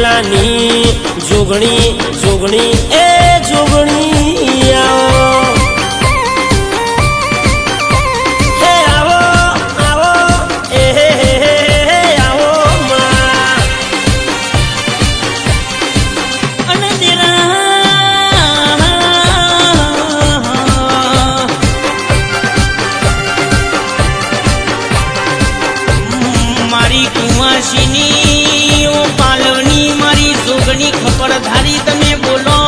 વેલાની જોગણી જોગણી એ જોગણી આવો આવો એ આવો અને તેરા મારી કુંવાસીની ઓ પાલવની મારી જોગણી ખબર ધારી તમે બોલો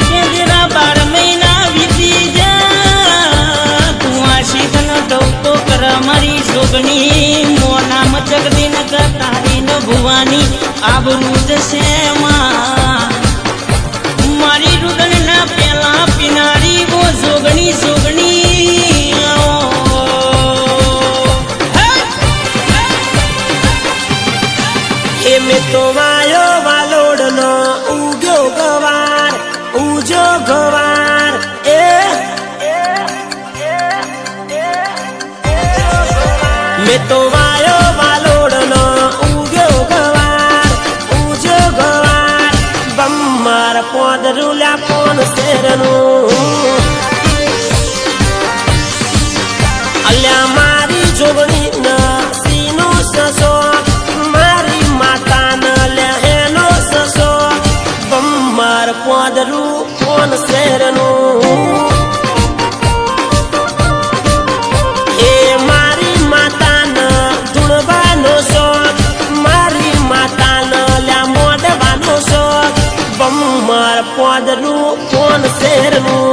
કે જરા 12 મહિના વીતી જા કુંવાસી તને ટોકો કર મારી જોગણી મોના મચકડી ન તારી ન ભુવાની આબરૂ જશે માં મારી રુદનના પેલા પીનારી વો જોગણી જોગણી મેં તો વાયો વાલોડનો ઉગ્યો ગવાર ઉજો ગવાર મેં તો વાયો વાલોડનો ઉગ્યો ગવાર ઉજો ગવાર બમ્માર પોદરુલ્યા પોન શેરનું અલ્યા મારી જોગણી ના સીનો સસો પોદરું કોણ શેરનું એ મારી માતાના ધૂણવાનો શોખ મારી માતાના લ્યા મોડવાનો શોખ બમ્માર પોદરું કોણ શેરનું